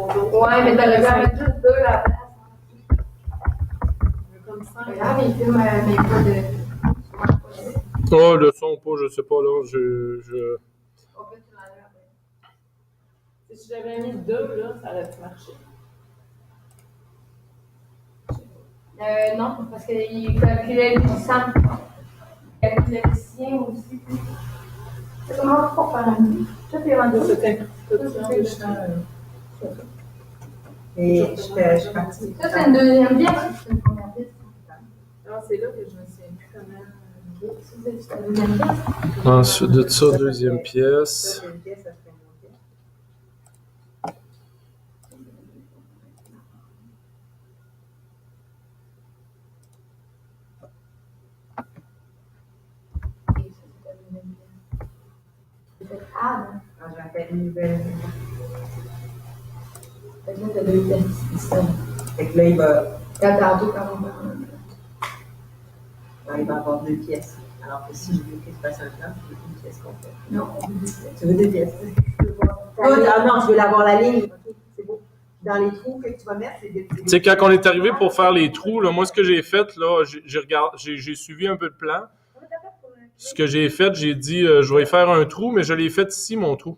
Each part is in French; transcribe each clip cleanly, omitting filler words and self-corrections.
Ouais, mais t'aurais pu en mettre juste 2 à la place. Comme ça. Regarde, mes films, mais pas de. Oh, le son, pas, je sais pas, là, On peut te l'enlever après. Si j'avais mis 2, là, ça aurait pu marcher. Non, parce qu'il calculait le sang. Il calculait le sien aussi. C'est comment pour faire un. Tout est rendu. Et je suis partie. Ça, c'est une deuxième pièce ou c'est une première pièce? Non, c'est là que je me souviens plus comment. C'est la deuxième pièce. Ensuite de ça, deuxième pièce. Ça, c'est une pièce, ça serait une autre pièce. Ah, Quand j'appelle une nouvelle. fait que là, t'as 2 pièces. Fait que là, il va Tantôt, quand on avoir 2 pièces. Alors que si je veux qu'il se passe un temps, je veux une pièce complète. Non, Tu veux 2 pièces? Ah non, je veux l'avoir la ligne. Ok, c'est beau. Dans les trous que tu vas mettre, c'est des. Tu sais, quand on est arrivé pour faire les trous, là, moi, ce que j'ai fait, là, j'ai suivi un peu le plan. Ce que j'ai fait, j'ai dit, je vais y faire un trou, mais je l'ai fait ici, mon trou.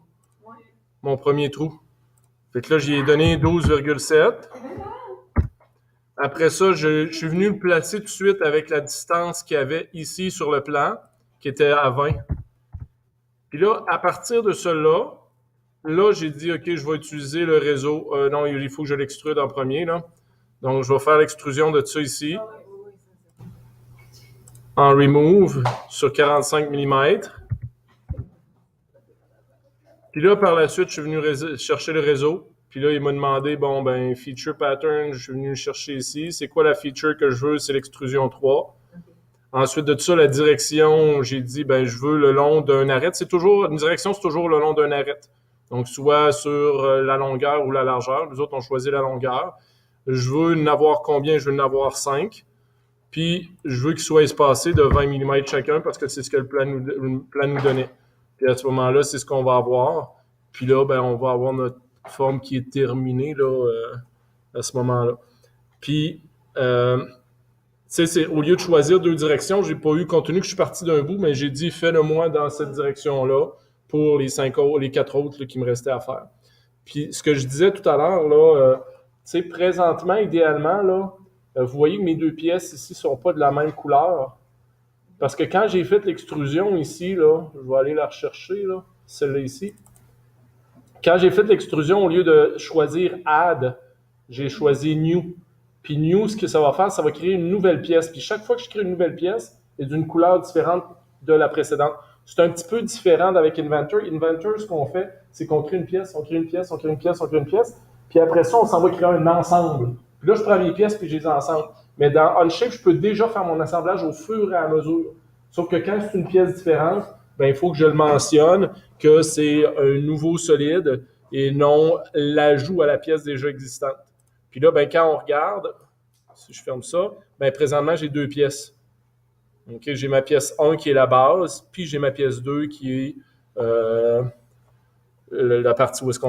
Mon premier trou. Fait que là, j'y ai donné 12,7. Après ça, je suis venu le placer tout de suite avec la distance qu'il y avait ici sur le plan, qui était à 20. Puis là, à partir de cela, là, j'ai dit, OK, je vais utiliser le réseau. Non, il faut que je l'extrude en premier, là. Donc, je vais faire l'extrusion de ça ici. En remove sur 45 mm. Puis là, par la suite, je suis venu chercher le réseau. Puis là, il m'a demandé, bon, ben, feature pattern, je suis venu le chercher ici. C'est quoi la feature que je veux? C'est l'extrusion 3. Ensuite de ça, la direction, j'ai dit, ben, je veux le long d'un arête. Une direction, c'est toujours le long d'un arête. Donc, soit sur la longueur ou la largeur. Les autres ont choisi la longueur. Je veux en avoir combien? Je veux en avoir 5. Puis, je veux qu'il soit espacé de 20 mm chacun parce que c'est ce que le plan nous donnait. Puis, à ce moment-là, c'est ce qu'on va avoir. Puis là, ben, on va avoir notre forme qui est terminée là, à ce moment-là. Puis, au lieu de choisir 2 directions, j'ai pas eu, compte tenu que je suis parti d'un bout, mais j'ai dit, fais-le-moi dans cette direction-là pour les 4 autres là, qui me restaient à faire. Puis, ce que je disais tout à l'heure, là, présentement, idéalement, là, vous voyez que mes 2 pièces ici sont pas de la même couleur. Parce que quand j'ai fait l'extrusion ici, là, je vais aller la rechercher, là, celle-là ici. Quand j'ai fait l'extrusion, au lieu de choisir Add, j'ai choisi New. Puis New, ce que ça va faire, ça va créer une nouvelle pièce. Puis chaque fois que je crée une nouvelle pièce, elle est d'une couleur différente de la précédente. C'est un petit peu différent avec Inventor. Inventor, ce qu'on fait, c'est qu'on crée une pièce, on crée une pièce, on crée une pièce, on crée une pièce. Puis après ça, on s'en va créer un ensemble. Puis là, je prends mes pièces puis je les ensemble. Mais dans Onshape, je peux déjà faire mon assemblage au fur et à mesure. Sauf que quand c'est une pièce différente, ben, il faut que je le mentionne que c'est un nouveau solide et non l'ajout à la pièce déjà existante. Puis là, ben, quand on regarde, si je ferme ça, ben, présentement, j'ai 2 pièces. Okay, j'ai ma pièce 1 qui est la base, puis j'ai ma pièce 2 qui est la partie où est-ce qu'on